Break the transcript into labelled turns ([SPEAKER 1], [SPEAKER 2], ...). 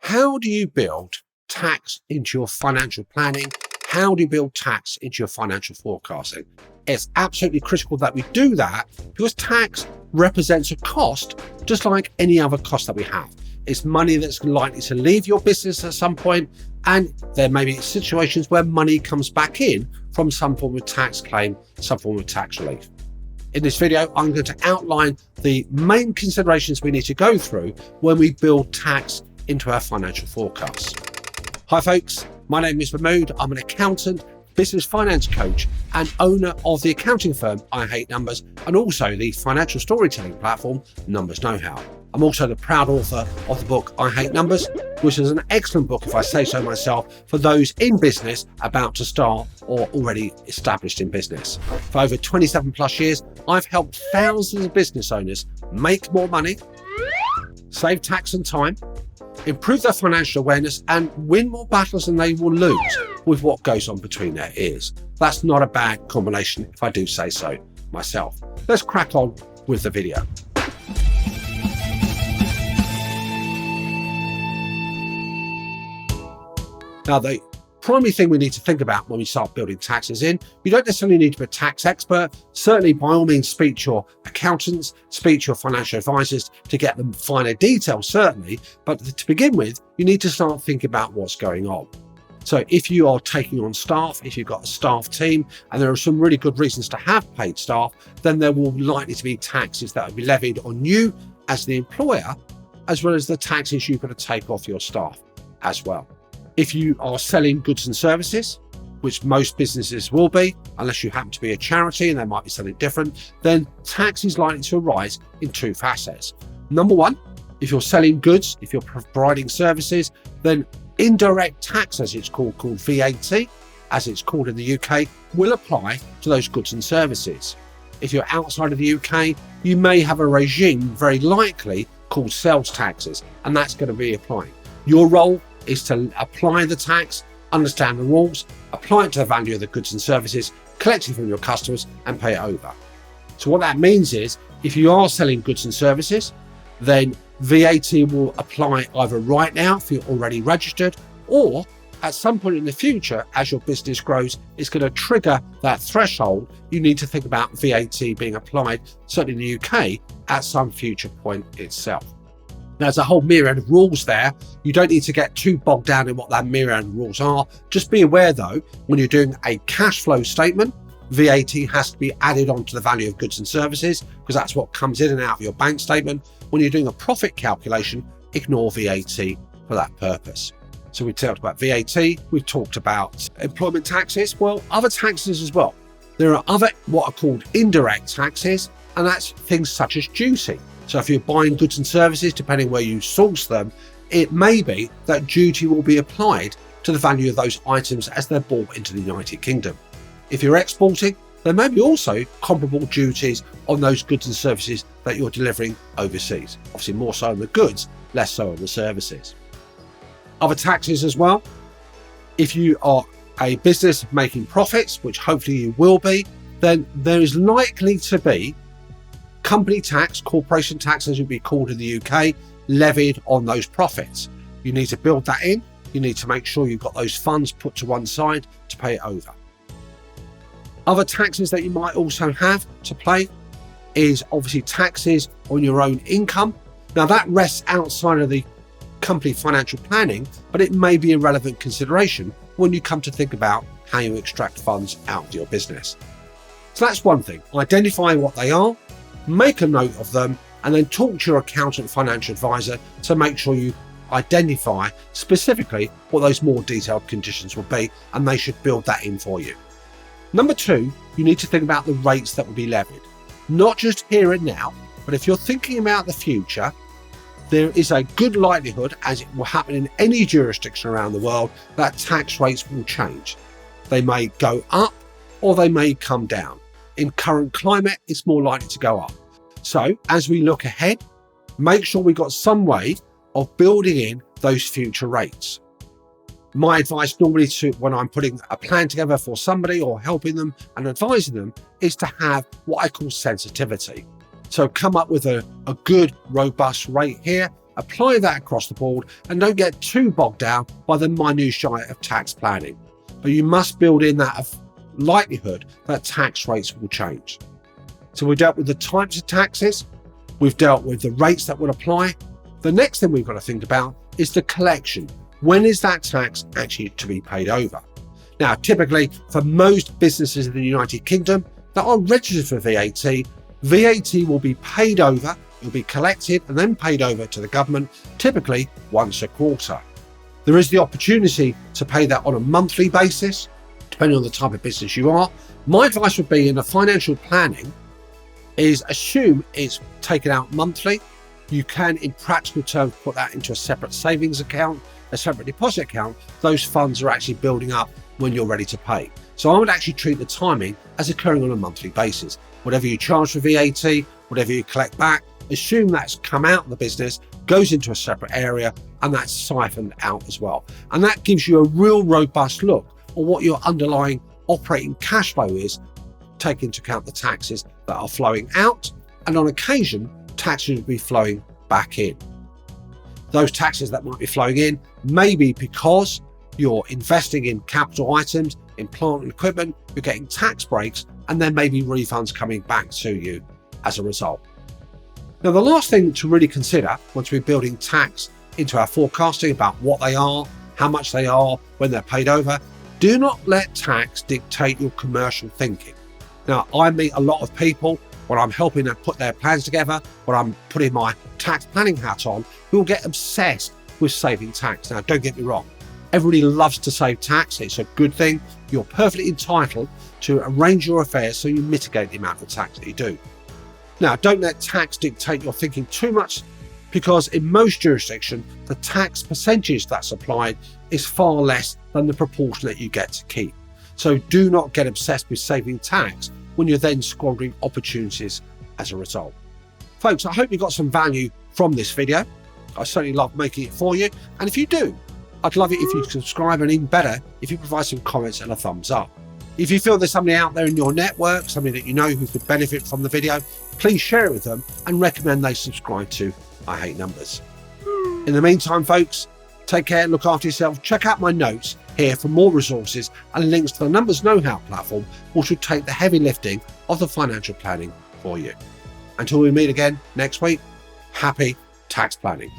[SPEAKER 1] How do you build tax into your financial planning? How do you build tax into your financial forecasting? It's absolutely critical that we do that because tax represents a cost just like any other cost that we have. It's money that's likely to leave your business at some point, and there may be situations where money comes back in from some form of tax claim, some form of tax relief. In this video, I'm going to outline the main considerations we need to go through when we build tax into our financial forecasts. Hi folks, my name is Mahmood. I'm an accountant, business finance coach, and owner of the accounting firm I Hate Numbers, and also the financial storytelling platform Numbers Know How. I'm also the proud author of the book I Hate Numbers, which is an excellent book, if I say so myself, for those in business about to start or already established in business. For over 27 plus years, I've helped thousands of business owners make more money, save tax and time, improve their financial awareness, and win more battles than they will lose with what goes on between their ears. That's not a bad combination, if I do say so myself. Let's crack on with the video. Now, the primary thing we need to think about when we start building taxes in, you don't necessarily need to be a tax expert. Certainly, by all means, speak to your accountants, speak to your financial advisors to get them finer details, certainly. But to begin with, you need to start thinking about what's going on. So if you are taking on staff, if you've got a staff team, and there are some really good reasons to have paid staff, then there will likely to be taxes that will be levied on you as the employer, as well as the taxes you've got to take off your staff as well. If you are selling goods and services, which most businesses will be, unless you happen to be a charity and they might be something different, then tax is likely to arise in two facets. Number one, if you're selling goods, if you're providing services, then indirect tax, as it's called VAT, as it's called in the UK, will apply to those goods and services. If you're outside of the UK, you may have a regime, very likely, called sales taxes, and that's going to be applying. Your role is to apply the tax, understand the rules, apply it to the value of the goods and services, collect it from your customers and pay it over. So what that means is, if you are selling goods and services, then VAT will apply either right now if you're already registered, or at some point in the future, as your business grows, it's going to trigger that threshold. You need to think about VAT being applied, certainly in the UK, at some future point itself. There's a whole myriad of rules there. You don't need to get too bogged down in what that myriad of rules are. Just be aware though, when you're doing a cash flow statement, VAT has to be added onto the value of goods and services because that's what comes in and out of your bank statement. When you're doing a profit calculation, ignore VAT for that purpose. So we talked about VAT, we've talked about employment taxes, well, other taxes as well. There are other what are called indirect taxes, and that's things such as duty. So if you're buying goods and services, depending where you source them, it may be that duty will be applied to the value of those items as they're bought into the United Kingdom. If you're exporting, there may be also comparable duties on those goods and services that you're delivering overseas. Obviously more so on the goods, less so on the services. Other taxes as well. If you are a business making profits, which hopefully you will be, then there is likely to be company tax, corporation tax as it would be called in the UK, levied on those profits. You need to build that in. You need to make sure you've got those funds put to one side to pay it over. Other taxes that you might also have to pay is obviously taxes on your own income. Now that rests outside of the company financial planning, but it may be a relevant consideration when you come to think about how you extract funds out of your business. So that's one thing, identify what they are, make a note of them, and then talk to your accountant, financial advisor to make sure you identify specifically what those more detailed conditions will be, and they should build that in for you. Number two, you need to think about the rates that will be levied, not just here and now, but if you're thinking about the future, there is a good likelihood, as it will happen in any jurisdiction around the world, that tax rates will change. They may go up or they may come down. In current climate, it's more likely to go up. So as we look ahead, make sure we've got some way of building in those future rates. My advice normally to when I'm putting a plan together for somebody or helping them and advising them is to have what I call sensitivity. So come up with a good, robust rate here, apply that across the board, and don't get too bogged down by the minutiae of tax planning. But you must build in that likelihood that tax rates will change. So we've dealt with the types of taxes, we've dealt with the rates that will apply. The next thing we've got to think about is the collection. When is that tax actually to be paid over? Now, typically for most businesses in the United Kingdom that are registered for VAT, VAT will be paid over, it will be collected and then paid over to the government, typically once a quarter. There is the opportunity to pay that on a monthly basis, depending on the type of business you are. My advice would be in the financial planning is assume it's taken out monthly. You can, in practical terms, put that into a separate savings account, a separate deposit account. Those funds are actually building up when you're ready to pay. So I would actually treat the timing as occurring on a monthly basis. Whatever you charge for VAT, whatever you collect back, assume that's come out of the business, goes into a separate area, and that's siphoned out as well. And that gives you a real robust look on what your underlying operating cash flow is, take into account the taxes that are flowing out, and on occasion, taxes will be flowing back in. Those taxes that might be flowing in may be because you're investing in capital items, in plant and equipment, you're getting tax breaks, and there may be refunds coming back to you as a result. Now, the last thing to really consider once we're building tax into our forecasting about what they are, how much they are, when they're paid over, do not let tax dictate your commercial thinking. Now, I meet a lot of people when I'm helping them put their plans together, when I'm putting my tax planning hat on, who will get obsessed with saving tax. Now, don't get me wrong. Everybody loves to save tax. It's a good thing. You're perfectly entitled to arrange your affairs so you mitigate the amount of tax that you do. Now, don't let tax dictate your thinking too much, because in most jurisdictions, the tax percentage that's applied is far less than the proportion that you get to keep. So do not get obsessed with saving tax when you're then squandering opportunities as a result. Folks, I hope you got some value from this video. I certainly love making it for you. And if you do, I'd love it if you subscribe, and even better, if you provide some comments and a thumbs up. If you feel there's somebody out there in your network, somebody that you know who could benefit from the video, please share it with them and recommend they subscribe to I Hate Numbers. In the meantime, folks, take care, look after yourself. Check out my notes here for more resources and links to the Numbers Know-How platform, which will take the heavy lifting of the financial planning for you. Until we meet again next week, happy tax planning.